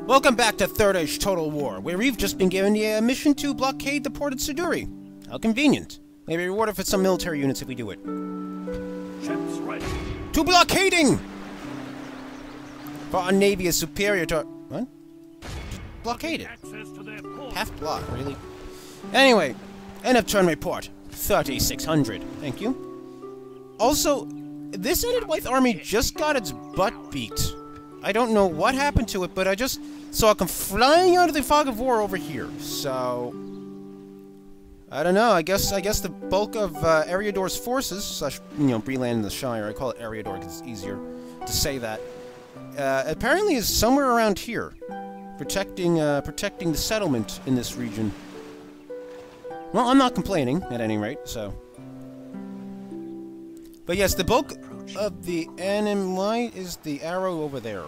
Welcome back to Third Age Total War, where we've just been given a mission to blockade the port at Siduri. How convenient. Maybe rewarded for some military units if we do it. Ships ready. To blockading! For our navy is superior to our... What? Blockaded. Access to their port. Half block, really? Anyway, end of turn report. 3,600. Thank you. Also, this Enedwaith army just got its butt beat. I don't know what happened to it, but I just saw it come flying out of the fog of war over here. So, I don't know. I guess the bulk of Eriador's forces, slash, Breland and the Shire, I call it Eriador because it's easier to say that, apparently is somewhere around here, protecting the settlement in this region. Well, I'm not complaining, at any rate, so. But yes, the bulk of the enemy is the arrow over there.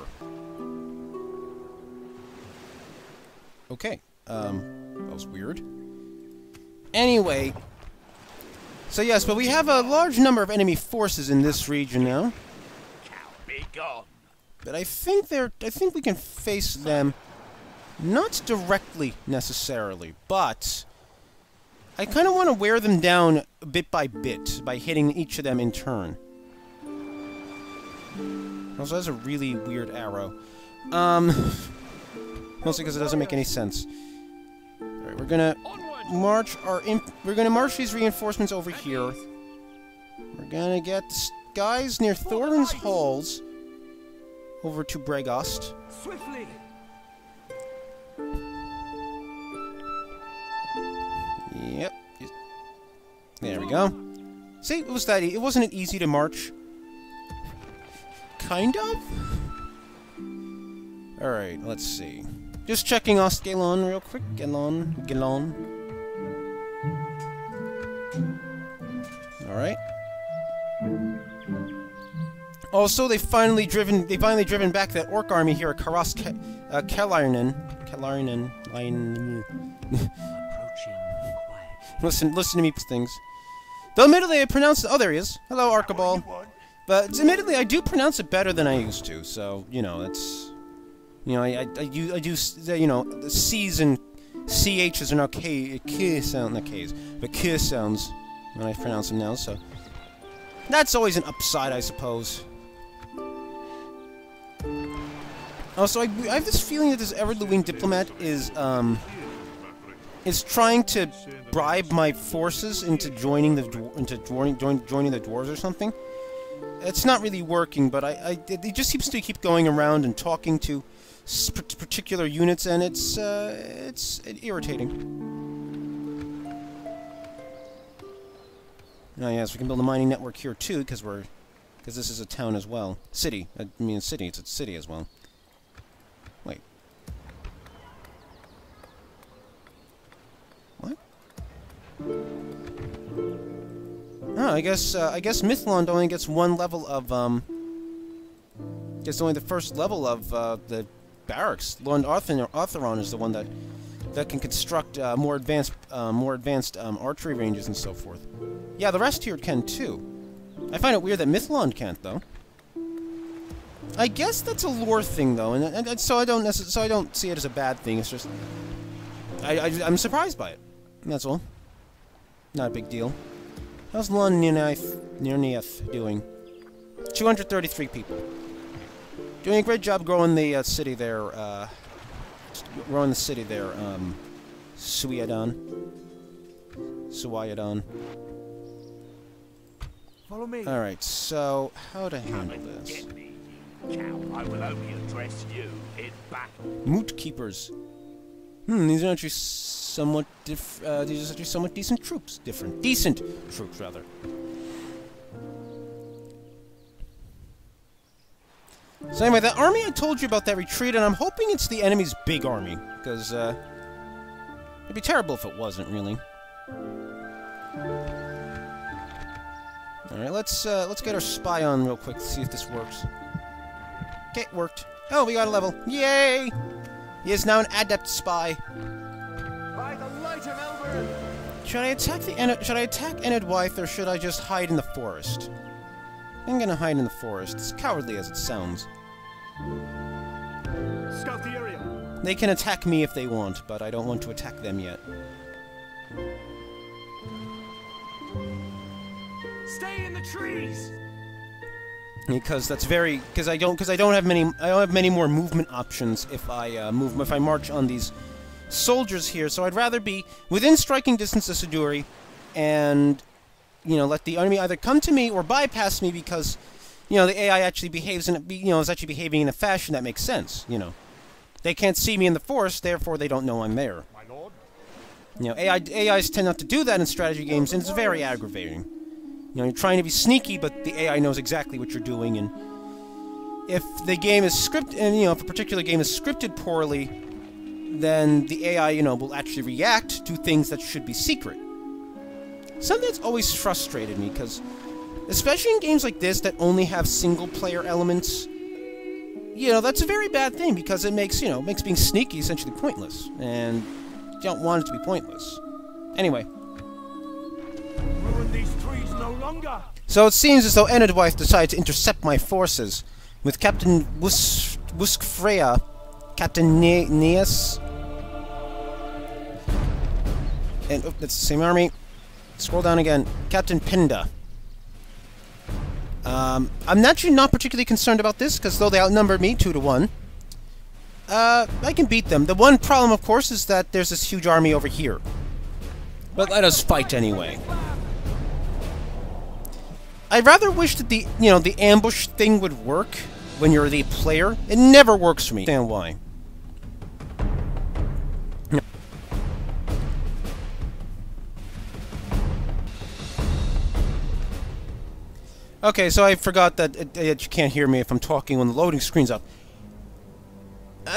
Okay, that was weird. Anyway, so yes, but we have a large number of enemy forces in this region now. Be gone. But I think we can face them, not directly necessarily, but I kind of want to wear them down bit by bit by hitting each of them in turn. Also, that's a really weird arrow. Mostly because it doesn't make any sense. Alright, we're gonna march these reinforcements over here. We're gonna get the guys near Thorin's halls over to Bregost. Swiftly. Yep. There we go. See, it wasn't easy to march. Kind of? Alright, let's see. Just checking Oskalon real quick. Gelon. Alright. Also, they finally driven back that orc army here at Kalarinen. Listen to me, things. Though admittedly I pronounce it. Oh, there he is. Hello, Archibald. But admittedly, I do pronounce it better than I used to. So it's, I do, the C's and CH's are now K sound, not K's, but K sounds when I pronounce them now. So that's always an upside, I suppose. Also, I have this feeling that this ever-Luwine diplomat is trying to bribe my forces into joining the dwarves or something. It's not really working, but it just seems to keep going around and talking to particular units, and it's irritating. Oh yes, we can build a mining network here too, because this is a town as well. City. I mean, city. It's a city as well. Wait. What? Oh, I guess Mithlond only gets one level of gets only the first level of the barracks. Lord Artheron is the one that can construct more advanced archery ranges and so forth. Yeah, the rest here can too. I find it weird that Mithlond can't though. I guess that's a lore thing though, and so I don't see it as a bad thing. It's just I'm surprised by it. That's all. Not a big deal. How's Lindon doing? 233 people. Doing a great job growing the city there. Suiadon. Follow me. All right. So how to handle this? I will only address you in battle. Moot keepers. These are actually somewhat decent troops. Decent troops, rather. So anyway, that army I told you about that retreat, and I'm hoping it's the enemy's big army, because it'd be terrible if it wasn't, really. All right, let's get our spy on real quick to see if this works. Okay, it worked. Oh, we got a level. Yay! He is now an adept spy. By the light of Elber. Should I attack Enedwaith, or should I just hide in the forest? I'm gonna hide in the forest. It's cowardly as it sounds. Scout the area. They can attack me if they want, but I don't want to attack them yet. Stay in the trees. Because that's very I don't have many more movement options if I march on these soldiers here. So I'd rather be within striking distance of Siduri, and let the enemy either come to me or bypass me because the AI actually behaves is actually behaving in a fashion that makes sense. They can't see me in the forest, therefore they don't know I'm there. AIs tend not to do that in strategy games, and it's very aggravating. You're trying to be sneaky, but the AI knows exactly what you're doing, and if the game is scripted, and if a particular game is scripted poorly, then the AI, will actually react to things that should be secret. Something that's always frustrated me, because, especially in games like this that only have single-player elements, that's a very bad thing, because it makes, makes being sneaky essentially pointless, and you don't want it to be pointless. Anyway. So it seems as though Enedwaith decided to intercept my forces, with Captain Wuskfreya, Captain Neas, and that's the same army. Scroll down again. Captain Pinda. I'm actually not particularly concerned about this, because though they outnumbered me 2-1, I can beat them. The one problem, of course, is that there's this huge army over here. But let us fight anyway. I rather wish that the ambush thing would work when you're the player. It never works for me. I understand why. Okay, so I forgot that you can't hear me if I'm talking when the loading screen's up.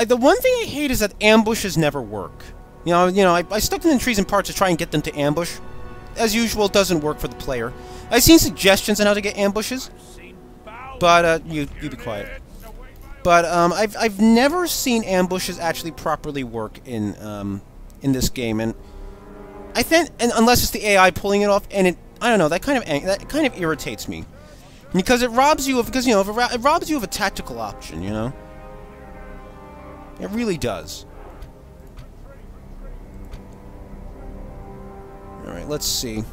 The one thing I hate is that ambushes never work. I stuck them in trees and parts to try and get them to ambush. As usual, it doesn't work for the player. I've seen suggestions on how to get ambushes, but you be quiet. But I've never seen ambushes actually properly work in this game, and I think, unless it's the AI pulling it off, and I don't know, that kind of irritates me, because it robs you of it robs you of a tactical option, It really does. Alright, let's see.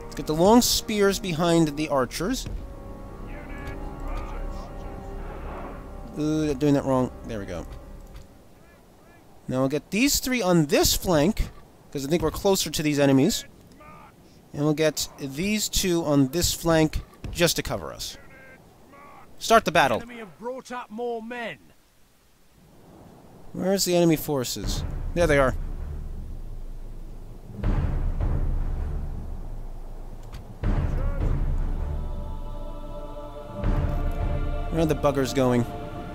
Let's get the long spears behind the archers. Ooh, doing that wrong. There we go. Now we'll get these three on this flank, because I think we're closer to these enemies. And we'll get these two on this flank, just to cover us. Start the battle. The enemy have brought up more men. Where's the enemy forces? There they are. Where are the buggers going?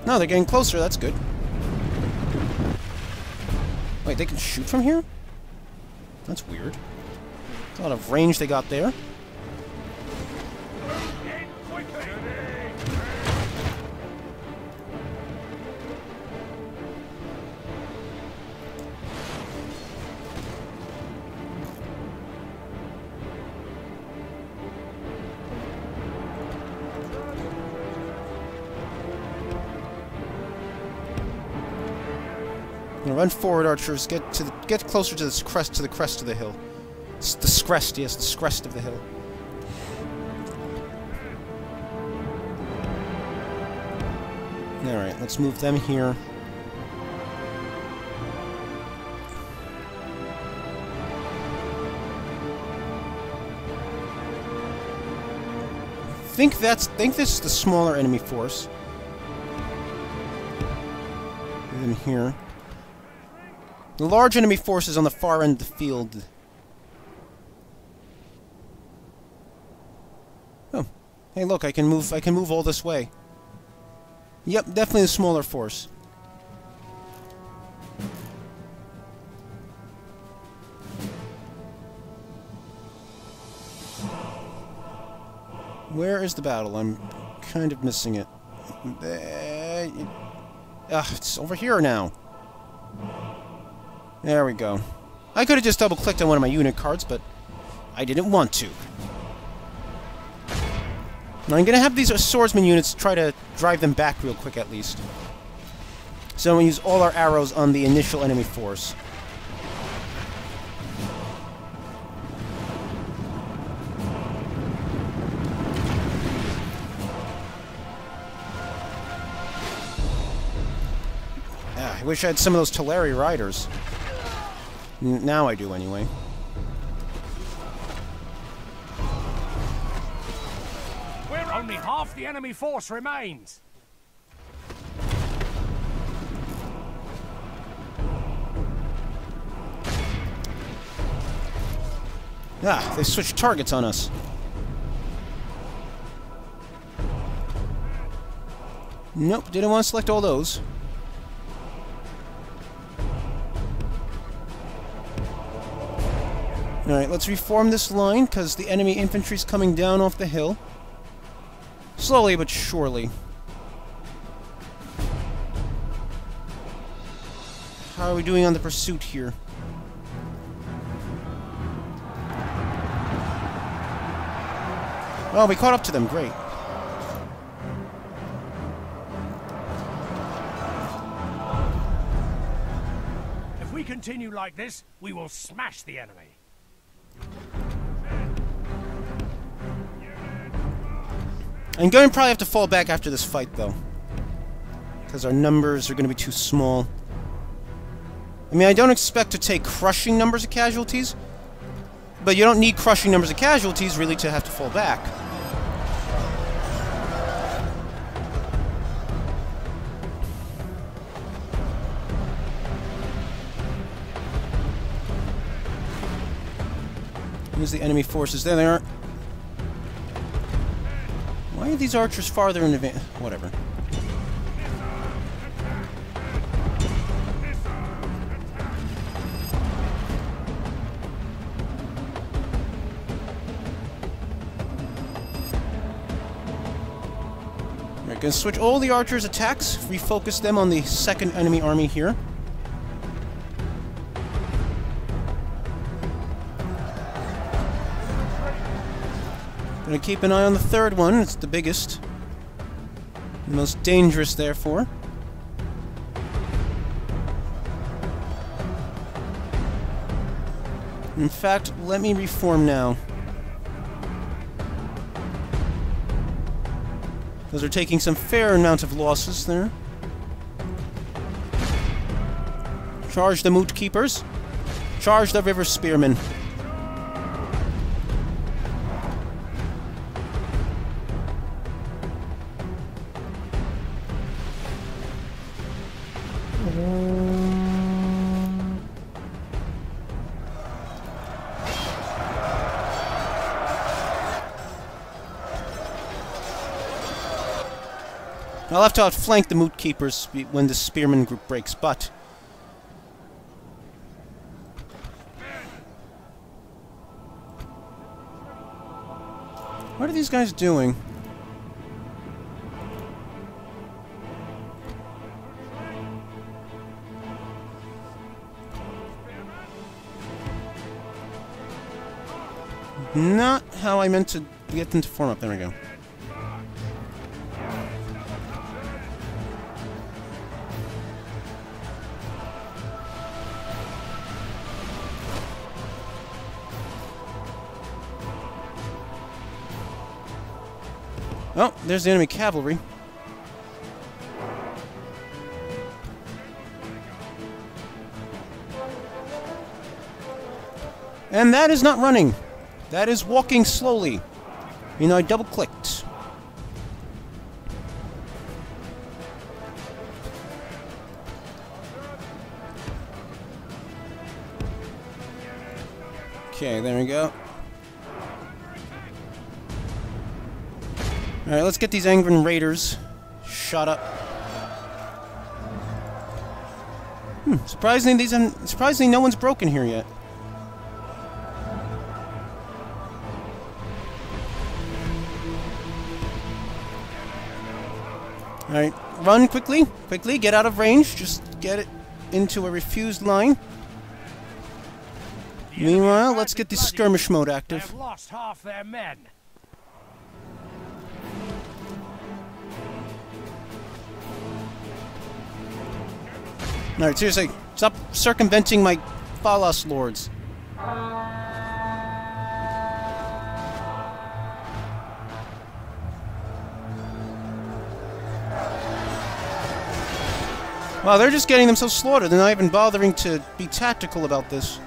No, they're getting closer, that's good. Wait, they can shoot from here? That's weird. There's a lot of range they got there. Run forward, archers. Get closer to this crest, to the crest of the hill. The crest, yes, the crest of the hill. All right, let's move them here. Think this is the smaller enemy force. Put them here. The large enemy force is on the far end of the field. Oh. Hey, look, I can move all this way. Yep, definitely the smaller force. Where is the battle? I'm kind of missing it. It's over here now. There we go. I could have just double-clicked on one of my unit cards, but I didn't want to. Now I'm going to have these swordsman units try to drive them back real quick, at least. So we use all our arrows on the initial enemy force. I wish I had some of those Teleri riders. Now I do, anyway. Only half the enemy force remains. Ah, they switched targets on us. Nope, didn't want to select all those. Alright, let's reform this line, because the enemy infantry's coming down off the hill. Slowly but surely. How are we doing on the pursuit here? Well, we caught up to them, great. If we continue like this, we will smash the enemy. I'm going to probably have to fall back after this fight, though. Because our numbers are going to be too small. I mean, I don't expect to take crushing numbers of casualties. But you don't need crushing numbers of casualties, really, to have to fall back. Here's the enemy forces. There they are. Why are these archers farther in advance? Whatever. Alright, gonna switch all the archers' attacks, refocus them on the second enemy army here. Gonna keep an eye on the third one, it's the biggest. The most dangerous, therefore. In fact, let me reform now. Those are taking some fair amount of losses there. Charge the Moot Keepers. Charge the River Spearmen. I'll have to outflank the Moot Keepers when the Spearman group breaks, but... what are these guys doing? Not how I meant to get them to form up. There we go. Oh, there's the enemy cavalry. And that is not running. That is walking slowly. You know, I double-clicked. Okay, there we go. Alright, let's get these Angren Raiders shot up. Surprisingly, no one's broken here yet. Alright, run quickly. Quickly, get out of range. Just get it into a refused line. Meanwhile, let's get the skirmish mode active. They've lost half their men. Alright, seriously, stop circumventing my Phalos lords. Wow, they're just getting themselves slaughtered. They're not even bothering to be tactical about this.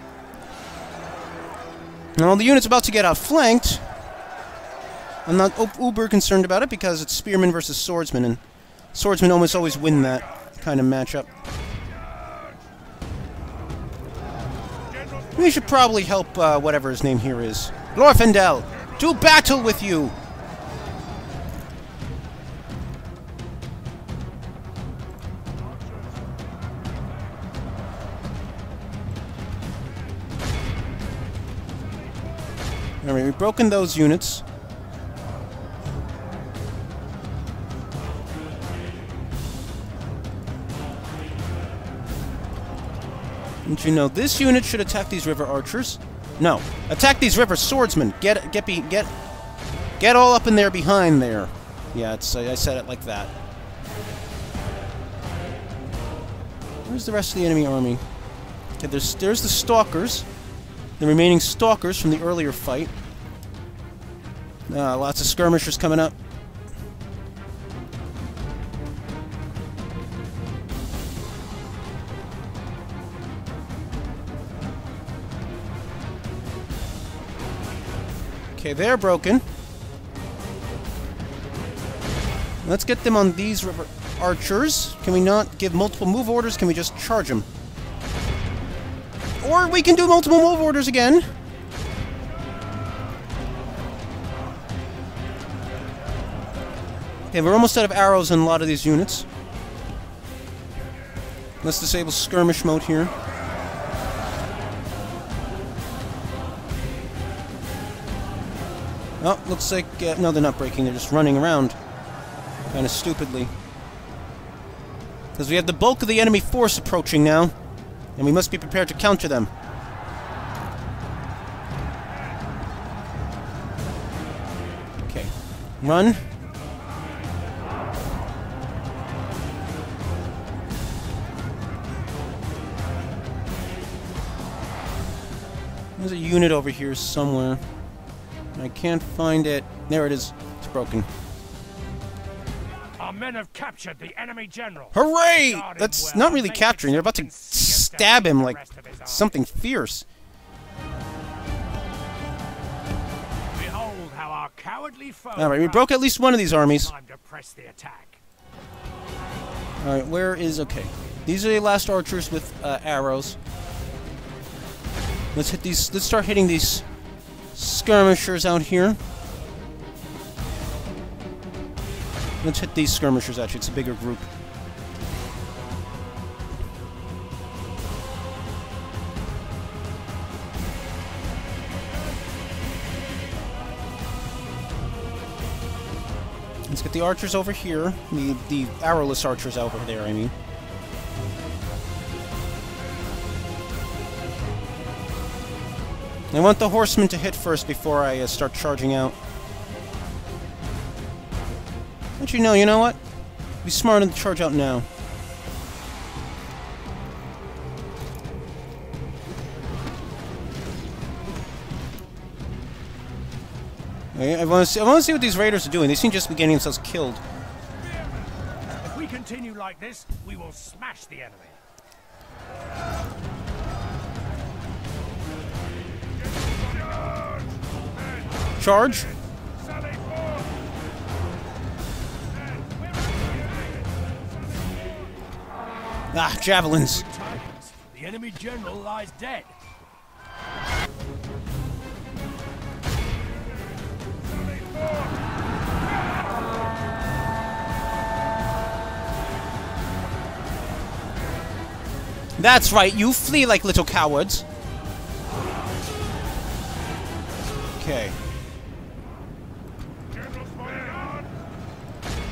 Now, the unit's about to get outflanked. I'm not uber concerned about it because it's spearmen versus swordsmen, and swordsmen almost always win that kind of matchup. We should probably help whatever his name here is. Glorfindel, to battle with you! Alright, we've broken those units. Don't you know, this unit should attack these river archers. No, attack these river swordsmen. Get all up in there behind there. Yeah, I said it like that. Where's the rest of the enemy army? Okay, there's the stalkers. The remaining stalkers from the earlier fight. Lots of skirmishers coming up. Okay, they're broken. Let's get them on these river archers. Can we not give multiple move orders? Can we just charge them? Or we can do multiple move orders again. Okay, we're almost out of arrows in a lot of these units. Let's disable skirmish mode here. Oh, looks like... no, they're not breaking. They're just running around. Kind of stupidly. Because we have the bulk of the enemy force approaching now. And we must be prepared to counter them. Okay. Run. There's a unit over here somewhere. I can't find it. There it is. It's broken. Our men have captured the enemy general. Hooray! That's not really capturing. They're about to stab him like something fierce. Behold how our cowardly foe. Alright, we broke at least one of these armies. Time to press the attack. Alright, where is... okay. These are the last archers with arrows. Let's hit these... let's start hitting these skirmishers out here. Let's hit these skirmishers, actually. It's a bigger group. Let's get the archers over here. The arrowless archers over there, I mean. I want the horsemen to hit first before I start charging out. Actually, no, you know what? Be smart and charge out now. Okay, I want to see what these raiders are doing. They seem just to be getting themselves killed. If we continue like this, we will smash the enemy. Charge! Ah, javelins. The enemy general lies dead. That's right, you flee like little cowards. Okay.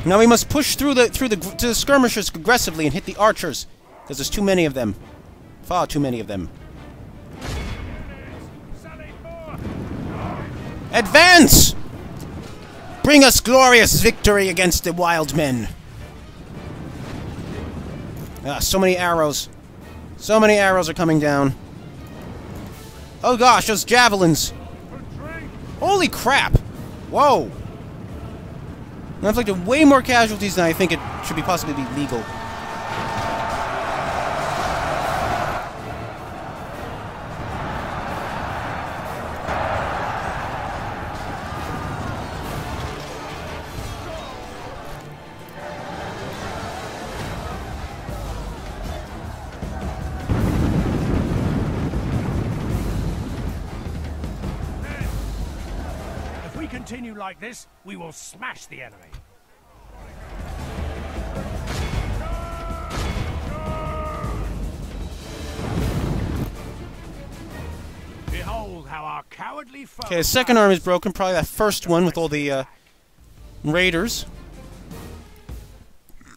Now we must push through the skirmishers aggressively and hit the archers, because there's too many of them. Far too many of them. Advance! Bring us glorious victory against the wild men. Ah, so many arrows. So many arrows are coming down. Oh gosh, those javelins! Holy crap! Whoa! I've inflicted way more casualties than I think it should be possibly be legal. Continue like this, we will smash the enemy. Behold how our cowardly foe. Okay, the second arm is broken. Probably that first one with all the raiders.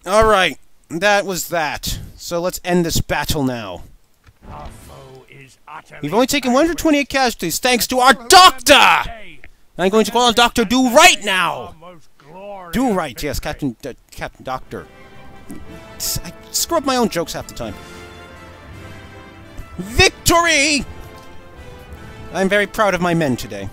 All right, that was that. So let's end this battle now. Our foe is utterly We've only taken 128 casualties thanks to our doctor. I'm going to call on Dr. Do Right now! Do Right, yes, Captain Doctor. I screw up my own jokes half the time. Victory! I'm very proud of my men today.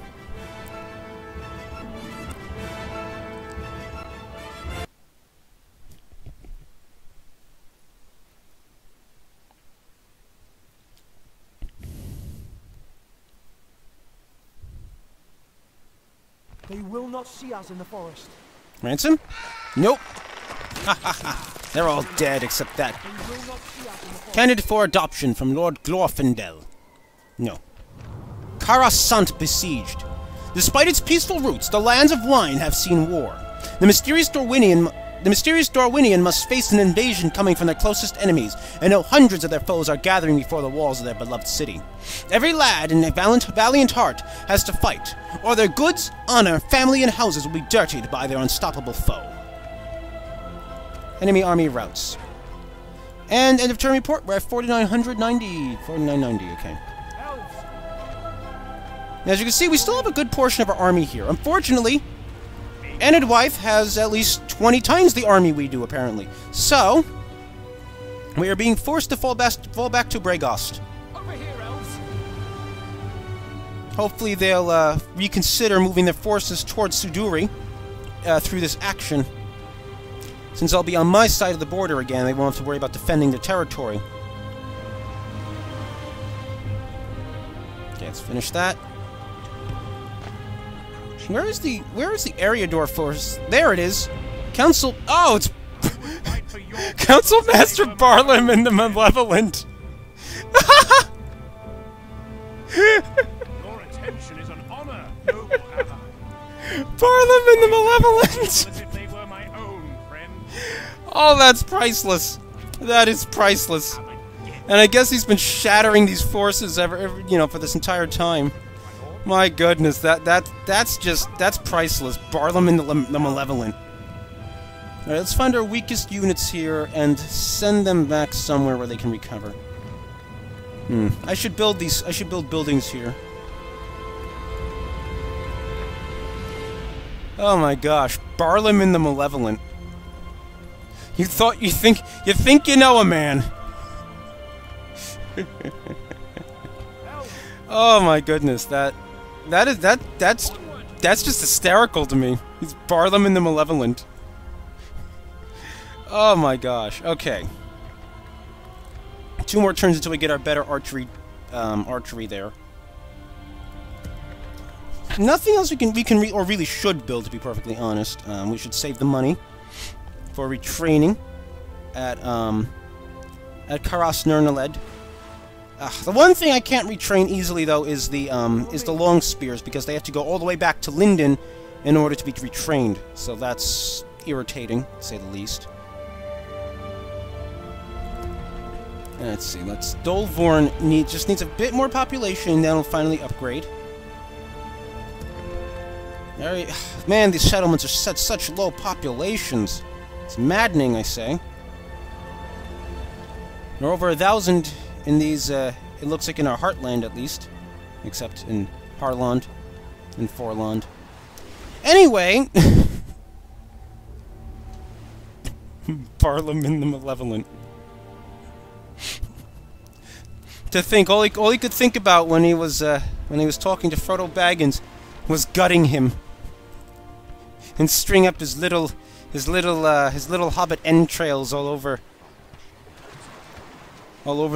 They will not see us in the forest. Ransom? Nope. Ha ha ha. They're all dead except that. Candidate for adoption from Lord Glorfindel. No. Coruscant besieged. Despite its peaceful roots, the lands of wine have seen war. The mysterious Dorwinian must face an invasion coming from their closest enemies, and know hundreds of their foes are gathering before the walls of their beloved city. Every lad in a valiant heart has to fight, or their goods, honor, family, and houses will be dirtied by their unstoppable foe. Enemy army routes. And end of turn report, we're at 4990. 4990, okay. Now, as you can see, we still have a good portion of our army here. Unfortunately, Enedwaith has at least 20 times the army we do, apparently. So, we are being forced to fall back to Bragost. Over here, elves. Hopefully they'll reconsider moving their forces towards Suduri through this action. Since I'll be on my side of the border again, they won't have to worry about defending their territory. Okay, let's finish that. Where is the Eriador force? There it is. Council. Oh, it's Council Master Barliman the Malevolent. Your attention is an honor, noble ally. Barliman the Malevolent. As if they were my own friend. Oh, that's priceless. That is priceless. And I guess he's been shattering these forces for this entire time. My goodness, that's priceless. Barliman the Malevolent. Alright, let's find our weakest units here and send them back somewhere where they can recover. I should build buildings here. Oh my gosh, Barliman the Malevolent. You think you know a man. Oh my goodness, that's just hysterical to me. He's Barliman the Malevolent. Oh my gosh. Okay. 2 more turns until we get our better archery there. Nothing else we really should build, to be perfectly honest. We should save the money for retraining at Karas Nernaled. The one thing I can't retrain easily, though, is the long spears, because they have to go all the way back to Lindon in order to be retrained. So that's irritating, to say the least. Let's see. Dolvorn just needs a bit more population, and then it'll finally upgrade. Man, these settlements are set such low populations. It's maddening, I say. There are over 1,000 in these, it looks like in our Heartland, at least. Except in Harland and Forland. Anyway! Barliman the Malevolent. To think, all he could think about when he was talking to Frodo Baggins was gutting him and string up his little hobbit entrails all over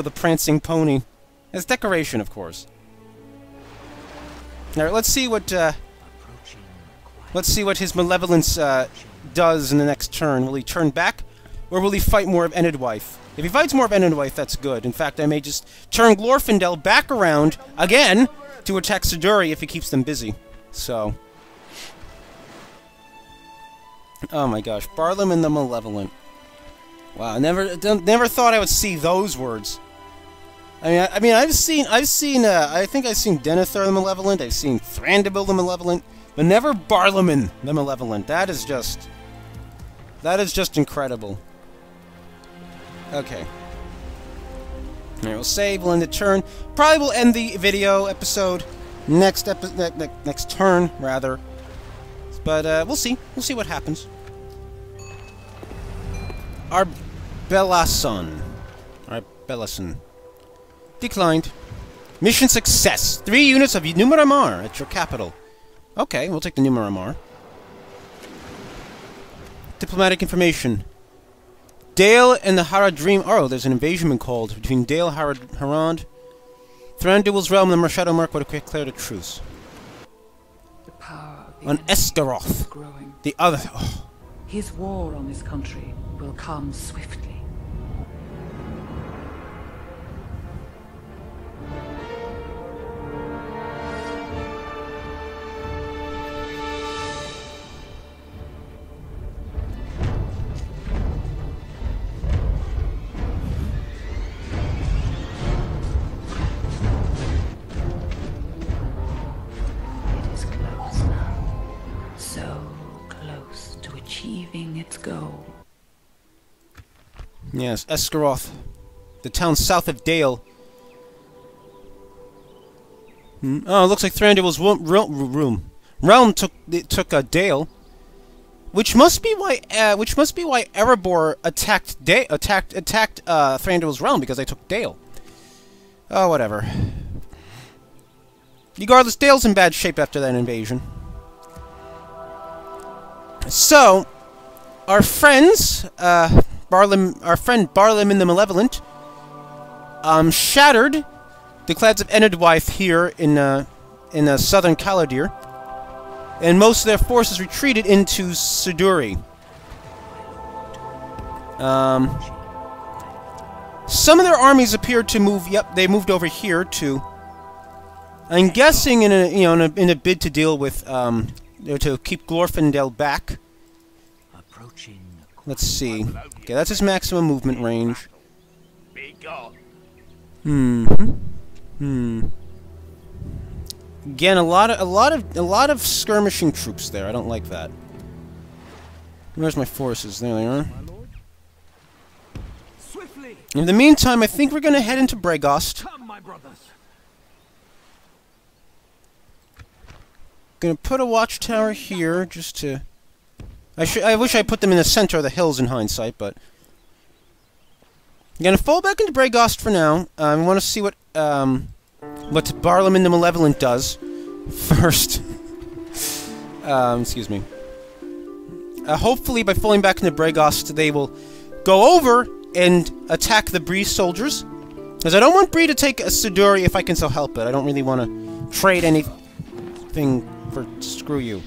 the prancing pony. As decoration, of course. All right, let's see what his malevolence does in the next turn. Will he turn back, or will he fight more of Enedwaith? If he fights more of Enedwaith, that's good. In fact, I may just turn Glorfindel back around again to attack Siduri if he keeps them busy. So, oh my gosh, Barliman the Malevolent. Wow, I never thought I would see those words. I mean, I think I've seen Denethor the Malevolent. I've seen Thranduil the Malevolent, but never Barliman the Malevolent. That is just incredible. Okay. Alright, we'll save, we'll end the turn. Probably will end the video episode next turn, rather. But, we'll see. We'll see what happens. Arbelasson. Declined. Mission success. 3 units of Numaramar at your capital. Okay, we'll take the Numaramar. Diplomatic information. Dale and the Haradrim... Oh, there's an invasion been called between Dale, Harad, Thranduil's realm, and the Shadow Mark would have declared a truce. The power of the On Esgaroth. growing. The other... Oh. His war on this country will come swiftly. Its goal. Yes, Esgaroth, the town south of Dale. Oh, it looks like Thranduil's realm took Dale, which must be why Erebor attacked Thranduil's realm, because they took Dale. Oh, whatever. Regardless, Dale's in bad shape after that invasion. So, our friends, our friend Barliman the Malevolent, shattered the clans of Enedwaith here in southern Caladir, and most of their forces retreated into Siduri. Some of their armies appeared to move. Yep, they moved over here too. I'm guessing in a bid to deal with to keep Glorfindel back. Let's see. Okay, that's his maximum movement range. Again, a lot of skirmishing troops there. I don't like that. Where's my forces? There they are. In the meantime, I think we're gonna head into Bregost. Come, my brothers. Gonna put a watchtower here just to. I wish I put them in the center of the hills in hindsight, but I'm gonna fall back into Bregost for now. I want to see what Barliman the Malevolent does first. Excuse me. Hopefully, by falling back into Bregost, they will go over and attack the Bree soldiers, because I don't want Bree to take a Siduri if I can so help it. I don't really want to trade anything for screw you.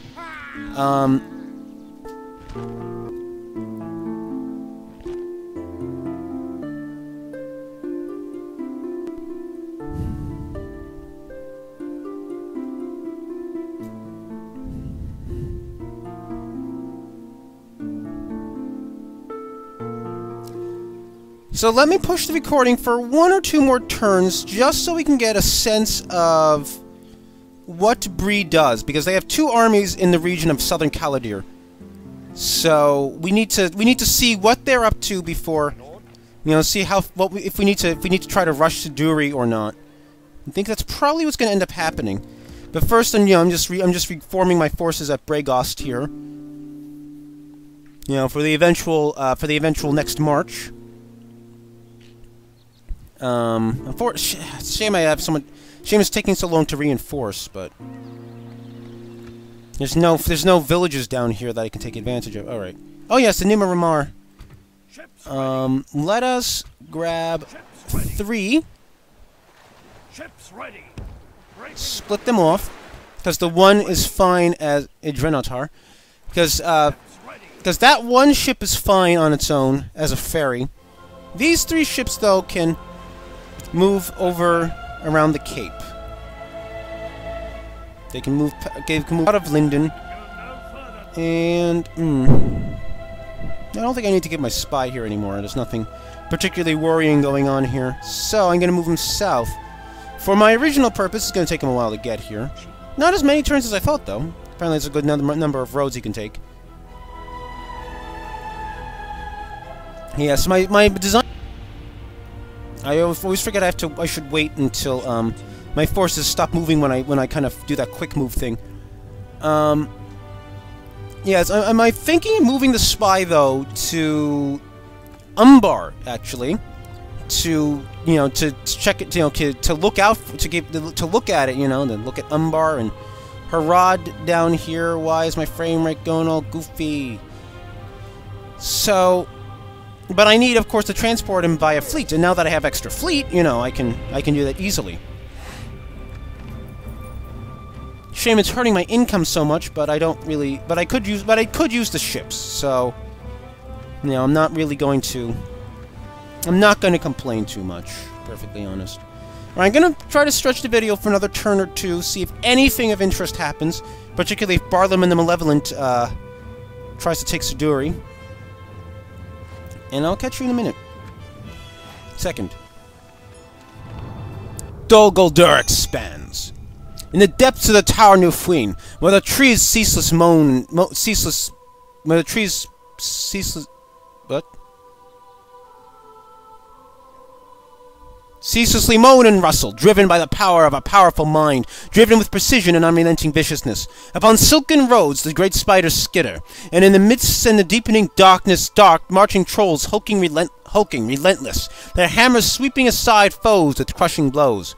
So let me push the recording for 1 or 2 more turns, just so we can get a sense of what Bree does, because they have 2 armies in the region of southern Caladir. So we need to see what they're up to before, see if we need to try to rush Siduri or not. I think that's probably what's going to end up happening. But first, I'm just reforming my forces at Bregost here. For the eventual next march. Shame I have someone. Shame it's taking so long to reinforce, but there's no villages down here that I can take advantage of. All right. Oh yes, the Nima Ramar. Let us grab 3. Ships ready. Split them off, because the one is fine as Idrenotar, because that one ship is fine on its own as a ferry. These 3 ships, though, can move over around the cape. They can move out of Lindon, and I don't think I need to get my spy here anymore. There's nothing particularly worrying going on here, so I'm going to move him south. For my original purpose, it's going to take him a while to get here. Not as many turns as I thought, though. Apparently, there's a good number of roads he can take. Yes, my design. I always forget I should wait until my forces stop moving when I kind of do that quick move thing. Yes, am I thinking of moving the spy though to Umbar actually, to check it, to look out to look at it, to look at Umbar and Harad down here. Why is my frame rate going all goofy? So. But I need, of course, to transport him by a fleet, and now that I have extra fleet, I can do that easily. Shame it's hurting my income so much, but I don't really. But I could use the ships, so I'm not really going to. I'm not going to complain too much, perfectly honest. Right, I'm going to try to stretch the video for another turn or two, see if anything of interest happens, particularly if Barliman the Malevolent tries to take Siduri. And I'll catch you in a minute. Second. Dol Guldur expands. In the depths of the Tower Nufuin, where the trees ceaseless ceaselessly moan and rustle, driven by the power of a powerful mind, driven with precision and unrelenting viciousness. Upon silken roads the great spiders skitter, and in the midst and the deepening darkness marching trolls hulking relentless, their hammers sweeping aside foes with crushing blows.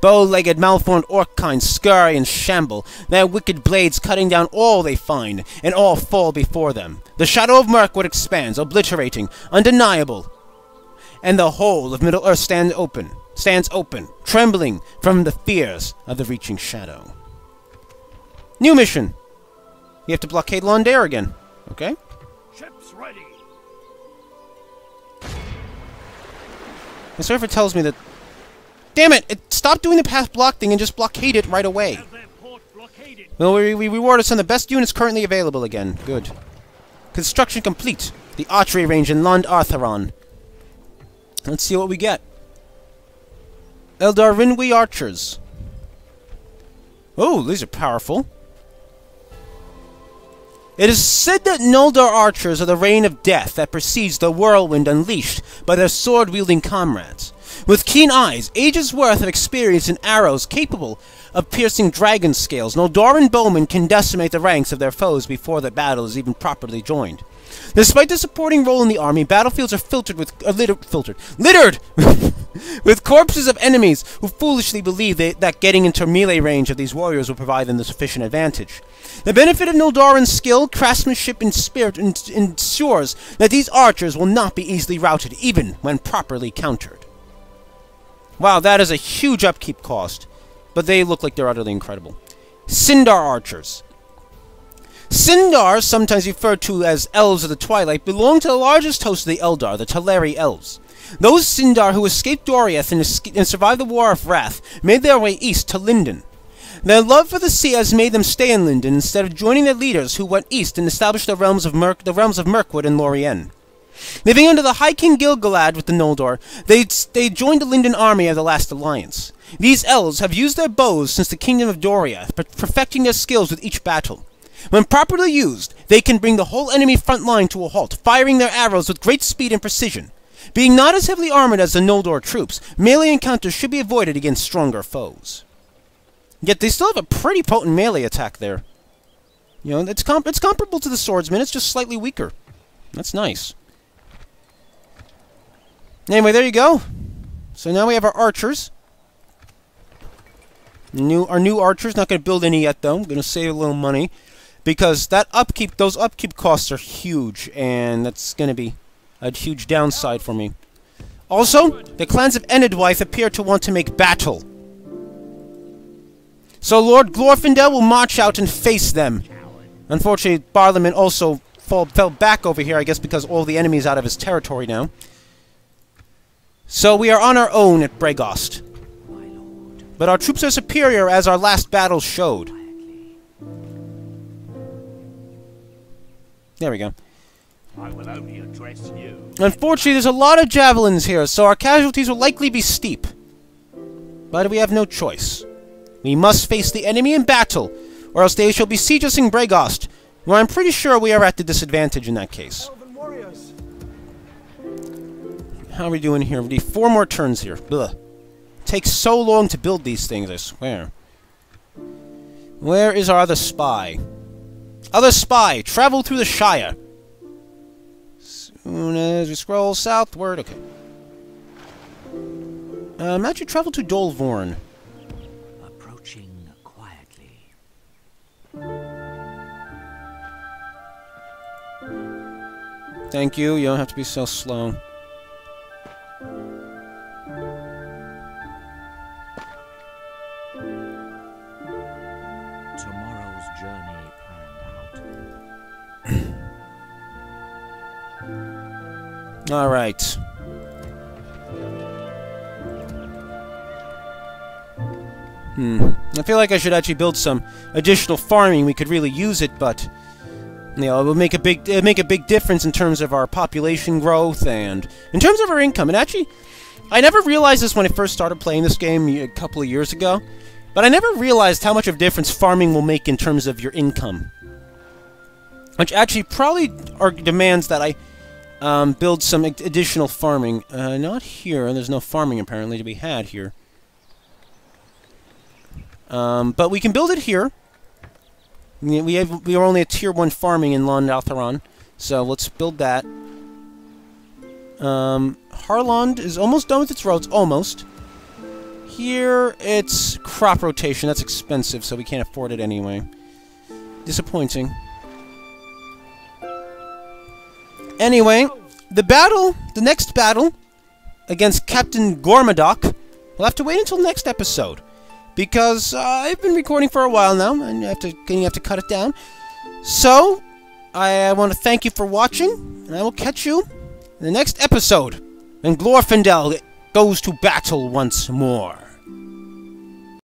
Bow-legged, malformed orc-kind scurry and shamble, their wicked blades cutting down all they find, and all fall before them. The shadow of Mirkwood expands, obliterating, undeniable, and the whole of Middle-earth stands open, trembling from the fears of the reaching shadow. New mission. You have to blockade Londair again. Okay? Ships ready. The server tells me that... Damn it! Stop doing the path block thing and just blockade it right away. Well, we reward us on the best units currently available again. Good. Construction complete. The archery range in Lond Artheron. Let's see what we get. Eldar Rinwi archers. Oh, these are powerful. It is said that Noldor archers are the rain of death that precedes the whirlwind unleashed by their sword-wielding comrades. With keen eyes, ages' worth of experience in arrows capable of piercing dragon scales, Noldoran bowmen can decimate the ranks of their foes before the battle is even properly joined. Despite the supporting role in the army, battlefields are littered with corpses of enemies who foolishly believe that getting into melee range of these warriors will provide them the sufficient advantage. The benefit of Noldoran's skill, craftsmanship, and spirit ensures that these archers will not be easily routed, even when properly countered. Wow, that is a huge upkeep cost, but they look like they're utterly incredible. Sindar archers. Sindar, sometimes referred to as elves of the Twilight, belong to the largest host of the Eldar, the Teleri elves. Those Sindar who escaped Doriath and survived the War of Wrath made their way east to Lindon. Their love for the sea has made them stay in Lindon instead of joining their leaders who went east and established the realms of Mirkwood and Lorien. Living under the High King Gil-galad with the Noldor, they joined the Lindon army of the Last Alliance. These elves have used their bows since the Kingdom of Doriath, perfecting their skills with each battle. When properly used, they can bring the whole enemy front line to a halt, firing their arrows with great speed and precision. Being not as heavily armored as the Noldor troops, melee encounters should be avoided against stronger foes. Yet they still have a pretty potent melee attack there. It's comparable to the swordsman, it's just slightly weaker. That's nice. Anyway, there you go. So now we have our archers. Our new archers. Not going to build any yet, though. I'm going to save a little money. Because those upkeep costs are huge. And that's going to be a huge downside for me. Also, the clans of Enedwaith appear to want to make battle. So Lord Glorfindel will march out and face them. Unfortunately, Barliman also fell back over here, I guess because all the enemies out of his territory now. So we are on our own at Bregost. But our troops are superior, as our last battle showed. There we go. I will only address you. Unfortunately, there's a lot of javelins here, so our casualties will likely be steep. But we have no choice. We must face the enemy in battle, or else they shall besiege us in Bregost, where I'm pretty sure we are at the disadvantage in that case. Elven warriors. How are we doing here? We need 4 more turns here. Ugh. Takes so long to build these things, I swear. Where is our other spy? Other spy! Travel through the Shire! Soon as we scroll southward... Okay. Actually travel to Dolvorn. Approaching quietly. Thank you. You don't have to be so slow. Tomorrow's journey planned out. Alright. I feel like I should actually build some additional farming. We could really use it, but... You know, it will make a big difference in terms of our population growth and in terms of our income. And actually, I never realized this when I first started playing this game a couple of years ago, but I never realized how much of a difference farming will make in terms of your income. Which actually probably demands that I build some additional farming. Not here. There's no farming apparently to be had here. But we can build it here. We are only a tier 1 farming in Londaltheron, so let's build that. Harland is almost done with its roads, almost. Here, it's crop rotation. That's expensive, so we can't afford it anyway. Disappointing. Anyway, the next battle against Captain Gormadok, we'll have to wait until next episode. Because I've been recording for a while now, and you have to cut it down. So, I want to thank you for watching, and I will catch you in the next episode, when Glorfindel goes to battle once more.